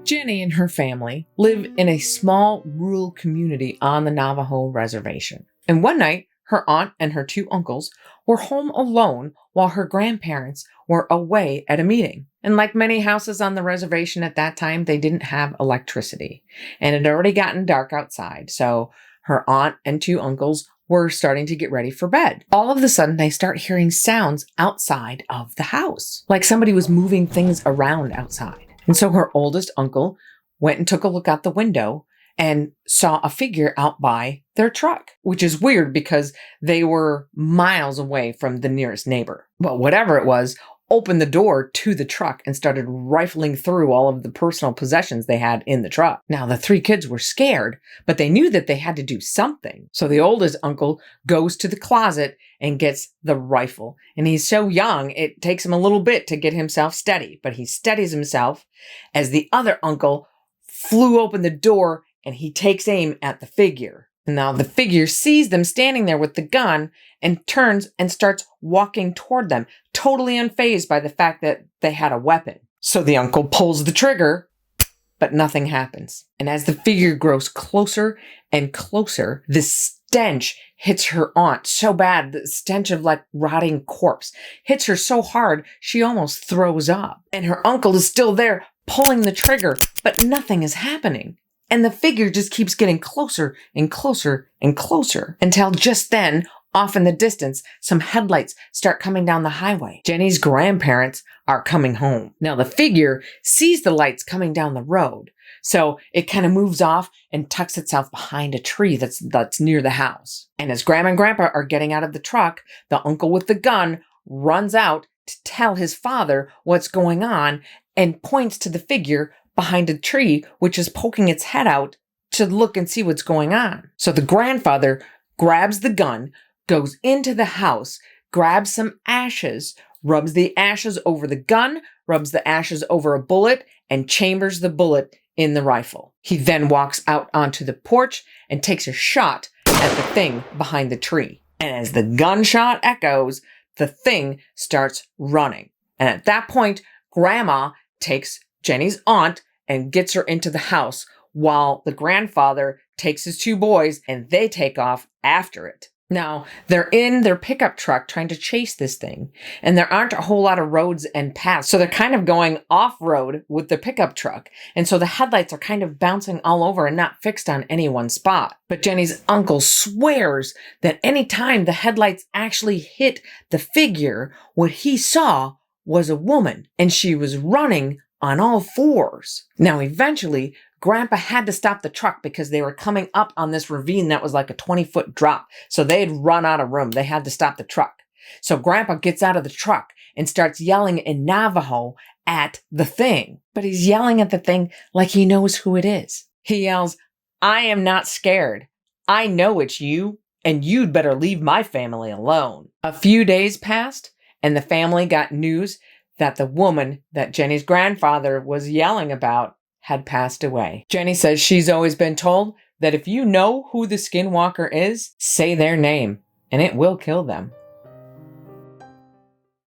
Jenny and her family live in a small rural community on the Navajo reservation. And one night, her aunt and her two uncles were home alone while her grandparents were away at a meeting. And like many houses on the reservation at that time, they didn't have electricity. And it had already gotten dark outside, so her aunt and two uncles were starting to get ready for bed. All of a sudden, they start hearing sounds outside of the house, like somebody was moving things around outside. And so her oldest uncle went and took a look out the window and saw a figure out by their truck, which is weird because they were miles away from the nearest neighbor. But whatever it was, opened the door to the truck and started rifling through all of the personal possessions they had in the truck. Now, the three kids were scared, but they knew that they had to do something. So the oldest uncle goes to the closet and gets the rifle. And he's so young, it takes him a little bit to get himself steady, but he steadies himself as the other uncle flew open the door and he takes aim at the figure. Now the figure sees them standing there with the gun and turns and starts walking toward them, totally unfazed by the fact that they had a weapon. So the uncle pulls the trigger, but nothing happens. And as the figure grows closer and closer, the stench hits her aunt so bad, the stench of like rotting corpse hits her so hard, she almost throws up. And her uncle is still there pulling the trigger, but nothing is happening. And the figure just keeps getting closer and closer and closer until just then, off in the distance, some headlights start coming down the highway. Jenny's grandparents are coming home. Now the figure sees the lights coming down the road, so it kind of moves off and tucks itself behind a tree that's near the house. And as Grandma and Grandpa are getting out of the truck, the uncle with the gun runs out to tell his father what's going on and points to the figure behind a tree, which is poking its head out to look and see what's going on. So the grandfather grabs the gun, goes into the house, grabs some ashes, rubs the ashes over the gun, rubs the ashes over a bullet, and chambers the bullet in the rifle. He then walks out onto the porch and takes a shot at the thing behind the tree. And as the gunshot echoes, the thing starts running. And at that point, Grandma takes Jenny's aunt and gets her into the house while the grandfather takes his two boys and they take off after it. Now, they're in their pickup truck trying to chase this thing, and there aren't a whole lot of roads and paths, so they're kind of going off-road with the pickup truck, and so the headlights are kind of bouncing all over and not fixed on any one spot. But Jenny's uncle swears that any time the headlights actually hit the figure, what he saw was a woman, and she was running on all fours. Now, eventually, Grandpa had to stop the truck because they were coming up on this ravine that was like a 20-foot drop. So they had run out of room. They had to stop the truck. So Grandpa gets out of the truck and starts yelling in Navajo at the thing. But he's yelling at the thing like he knows who it is. He yells, "I am not scared. I know it's you, and you'd better leave my family alone." A few days passed, and the family got news that the woman that Jenny's grandfather was yelling about had passed away. Jenny says she's always been told that if you know who the Skinwalker is, say their name, and it will kill them.